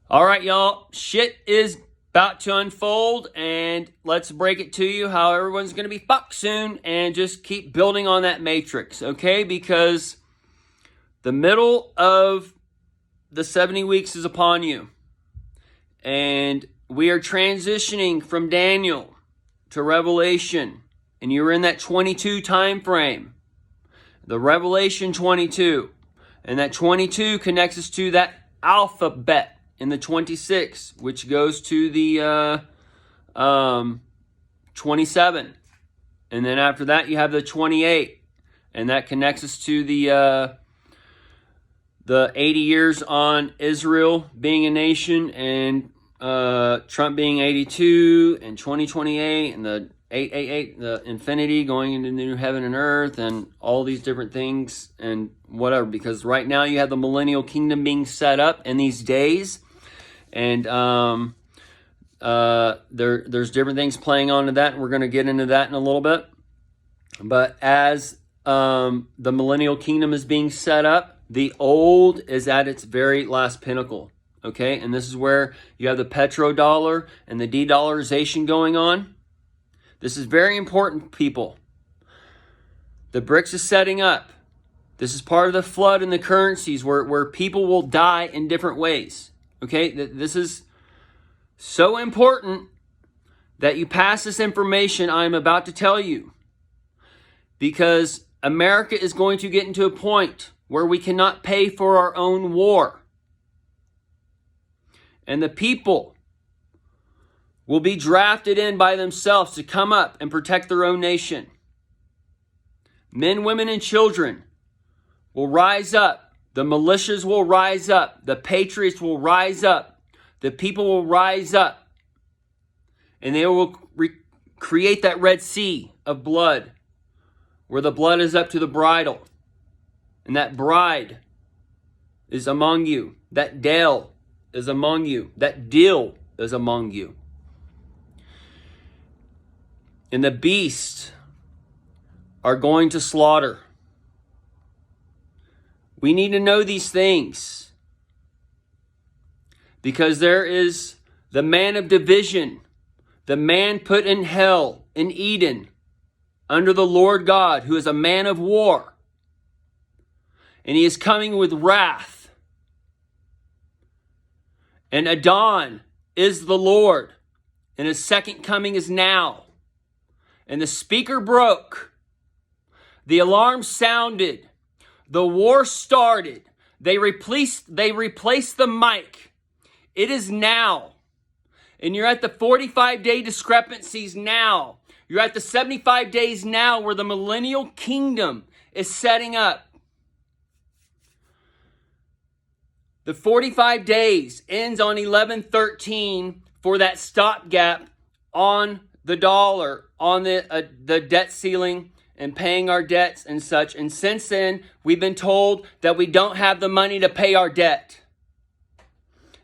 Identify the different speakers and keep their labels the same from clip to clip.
Speaker 1: All right, y'all. Shit is about to unfold, and let's break it to you how everyone's going to be fucked soon, and just keep building on that matrix, okay? Because the middle of the 70 weeks is upon you, and we are transitioning from Daniel to Revelation, and you're in that 22 time frame, the Revelation 22, and that 22 connects us to that alphabet in the 26, which goes to the 27. And then after that, you have the 28. And that connects us to the 80 years on Israel being a nation, and Trump being 82, and 2028, and the 888, the infinity, going into the new heaven and earth, and all these different things, and whatever. Because right now you have the millennial kingdom being set up in these days. And there's different things playing onto that, and we're going to get into that in a little bit. But as the millennial kingdom is being set up, the old is at its very last pinnacle. Okay, and this is where you have the petrodollar and the de-dollarization going on. This is very important, people. The BRICS is setting up. This is part of the flood in the currencies where people will die in different ways. Okay, this is so important that you pass this information I'm about to tell you, because America is going to get into a point where we cannot pay for our own war. And the people will be drafted in by themselves to come up and protect their own nation. Men, women, and children will rise up. The militias will rise up. The patriots will rise up. The people will rise up. And they will create that Red Sea of blood, where the blood is up to the bridle. And that bride is among you. That Dale is among you. That Dill is among you. And the beasts are going to slaughter. We need to know these things, because there is the man of division, the man put in hell, in Eden, under the Lord God, who is a man of war. And he is coming with wrath. And Adon is the Lord, and his second coming is now. And the speaker broke. The alarm sounded. The war started. They replaced the mic. It is now. And you're at the 45-day discrepancies now. You're at the 75 days now where the millennial kingdom is setting up. The 45 days ends on 11/13 for that stopgap on the dollar, on the debt ceiling, and paying our debts and such. And since then, we've been told that we don't have the money to pay our debt.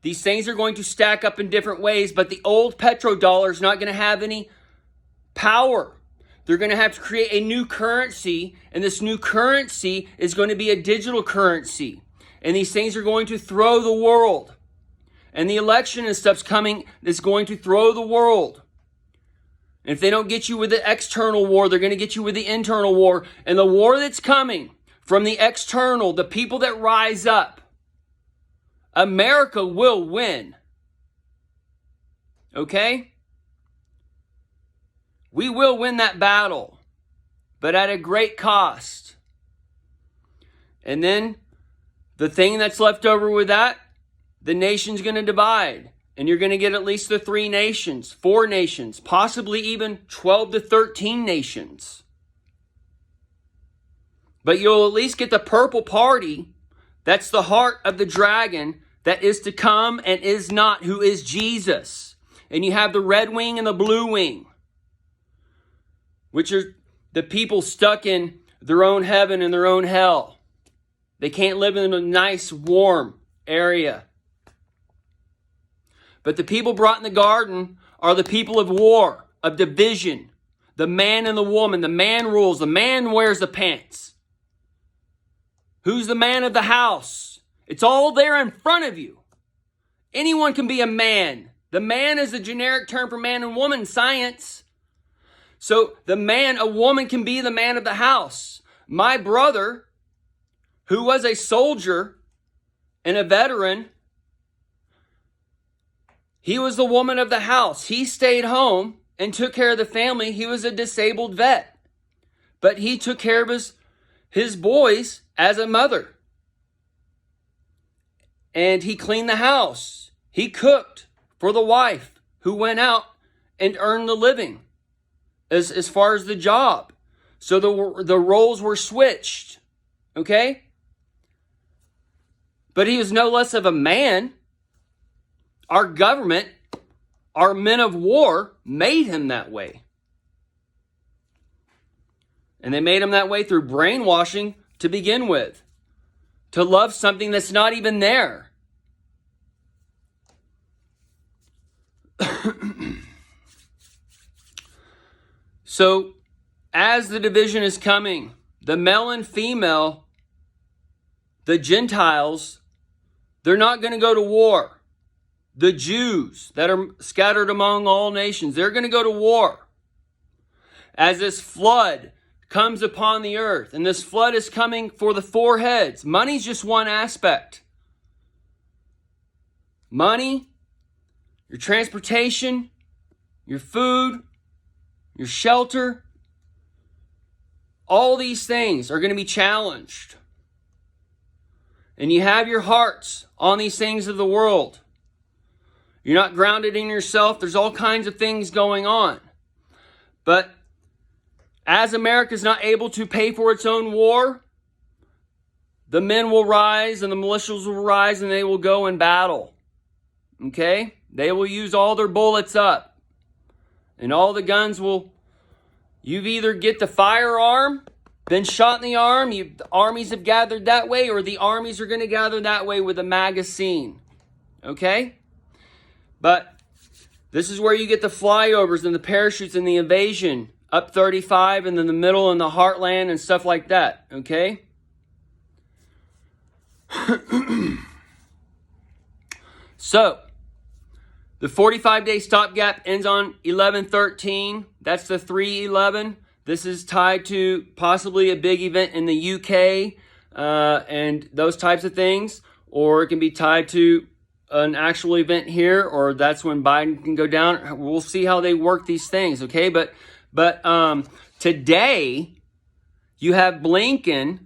Speaker 1: These things are going to stack up in different ways, but the old petrodollar is not going to have any power. They're going to have to create a new currency, and this new currency is going to be a digital currency. And these things are going to throw the world. And the election and stuff's coming is going to throw the world. And if they don't get you with the external war, they're going to get you with the internal war. And the war that's coming from the external, the people that rise up, America will win. Okay? We will win that battle, but at a great cost. And then the thing that's left over with that, the nation's going to divide. And you're going to get at least the 3 nations, 4 nations, possibly even 12 to 13 nations. But you'll at least get the purple party. That's the heart of the dragon that is to come and is not, who is Jesus. And you have the red wing and the blue wing, which are the people stuck in their own heaven and their own hell. They can't live in a nice, warm area. But the people brought in the garden are the people of war, of division. The man and the woman. The man rules. The man wears the pants. Who's the man of the house? It's all there in front of you. Anyone can be a man. The man is a generic term for man and woman in science. So a woman can be the man of the house. My brother, who was a soldier and a veteran, he was the woman of the house. He stayed home and took care of the family. He was a disabled vet, but he took care of his boys as a mother. And he cleaned the house. He cooked for the wife who went out and earned the living as far as the job. So the roles were switched. Okay? But he was no less of a man. Our government, our men of war, made him that way. And they made him that way through brainwashing to begin with. To love something that's not even there. So, as the division is coming, the male and female, the Gentiles, they're not going to go to war. The Jews that are scattered among all nations, they're going to go to war. As this flood comes upon the earth, and this flood is coming for the four heads. Money's just one aspect. Money, your transportation, your food, your shelter, all these things are going to be challenged. And you have your hearts on these things of the world. You're not grounded in yourself. There's all kinds of things going on. But as America is not able to pay for its own war, the men will rise and the militias will rise and they will go and battle. Okay? They will use all their bullets up. And all the guns will, you either get the firearm, been shot in the arm, the armies have gathered that way, or the armies are going to gather that way with a magazine. Okay? But this is where you get the flyovers and the parachutes and the invasion. Up 35 and then the middle and the heartland and stuff like that. Okay? So, the 45-day stopgap ends on 11/13. That's the 3/11. This is tied to possibly a big event in the UK and those types of things. Or it can be tied to an actual event here, or that's when Biden can go down. We'll see how they work these things, okay? But today, you have Blinken,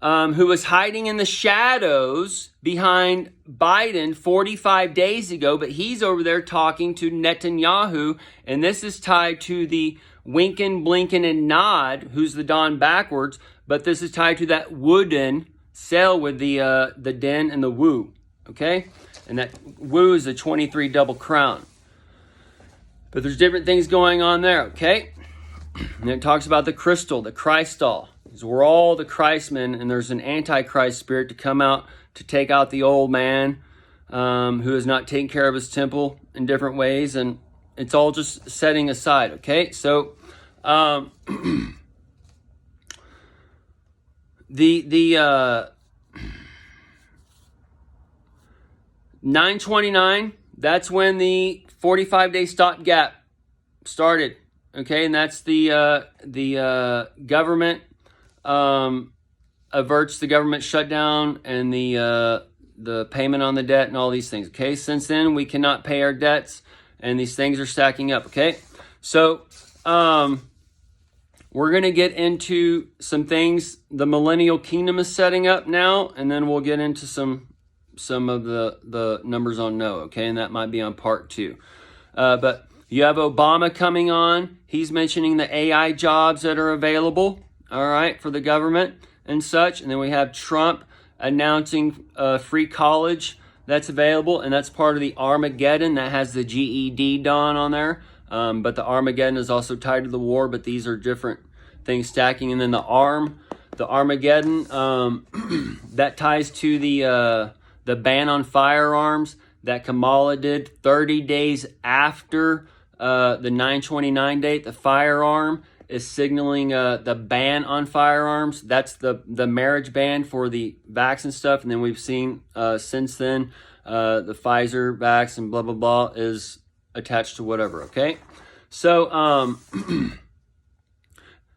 Speaker 1: who was hiding in the shadows behind Biden 45 days ago, but he's over there talking to Netanyahu, and this is tied to the Winkin, Blinken, and Nod, who's the Don backwards, but this is tied to that wooden sail with the den and the woo, okay? And that woo is a 23 double crown. But there's different things going on there, okay? And it talks about the crystal, the Christol. We're all the Christmen, and there's an antichrist spirit to come out to take out the old man who is not taking care of his temple in different ways, and it's all just setting aside, okay? So, the 9/29, that's when the 45-day stopgap started, okay? And that's the government averts the government shutdown and the payment on the debt and all these things, okay? Since then, we cannot pay our debts, and these things are stacking up, okay? So, we're going to get into some things the millennial kingdom is setting up now, and then we'll get into some of the numbers on Noah, okay? And that might be on part 2. But you have Obama coming on. He's mentioning the AI jobs that are available, all right, for the government and such. And then we have Trump announcing free college that's available, and that's part of the Armageddon that has the GED dawn on there. But the Armageddon is also tied to the war, but these are different things stacking. And then the Armageddon, that ties to the ban on firearms that Kamala did 30 days after the 9/29 date. The firearm is signaling the ban on firearms. That's the marriage ban for the vax and stuff. And then we've seen since then the Pfizer vax and blah, blah, blah is attached to whatever, okay? So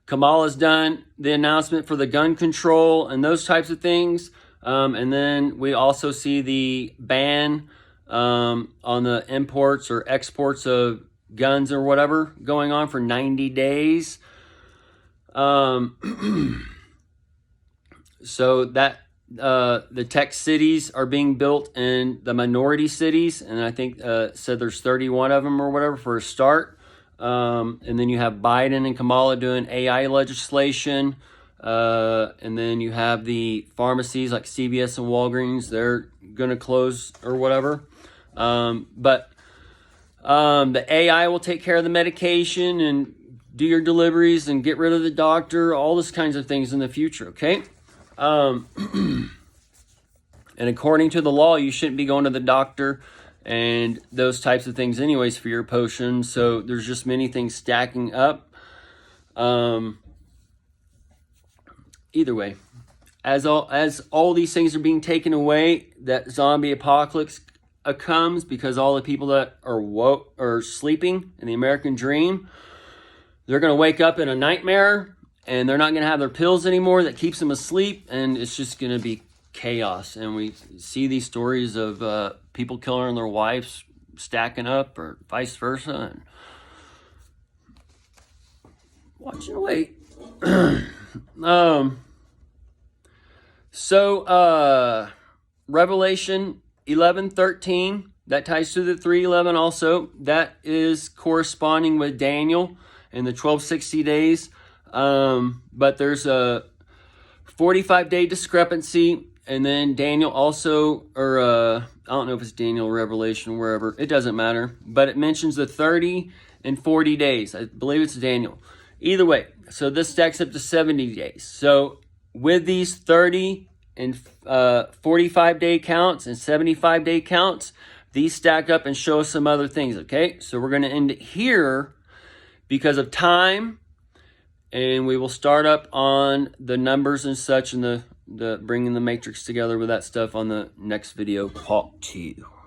Speaker 1: Kamala's done the announcement for the gun control and those types of things. And then we also see the ban on the imports or exports of guns or whatever going on for 90 days. So that the tech cities are being built in the minority cities, and I think said there's 31 of them or whatever for a start. And then you have Biden and Kamala doing AI legislation. And then you have the pharmacies like CVS and Walgreens, they're going to close or whatever. But the AI will take care of the medication and do your deliveries and get rid of the doctor, all those kinds of things in the future, okay? And according to the law, you shouldn't be going to the doctor and those types of things anyways for your potions. So there's just many things stacking up. Either way, as all these things are being taken away, that zombie apocalypse comes because all the people that are woke or sleeping in the American dream, they're going to wake up in a nightmare and they're not going to have their pills anymore that keeps them asleep, and it's just going to be chaos. And we see these stories of people killing their wives stacking up or vice versa, and watch and wait. So Revelation 11:13, that ties to the 3:11 also. That is corresponding with Daniel in the 1260 days. But there's a 45-day discrepancy, and then Daniel also, or I don't know if it's Daniel or Revelation, wherever, it doesn't matter, but it mentions the 30 and 40 days. I believe it's Daniel. Either way, so this stacks up to 70 days. So with these 30 and 45-day counts and 75-day counts, these stack up and show us some other things, okay? So we're going to end it here because of time, and we will start up on the numbers and such and the bringing the matrix together with that stuff on the next video. Part 2.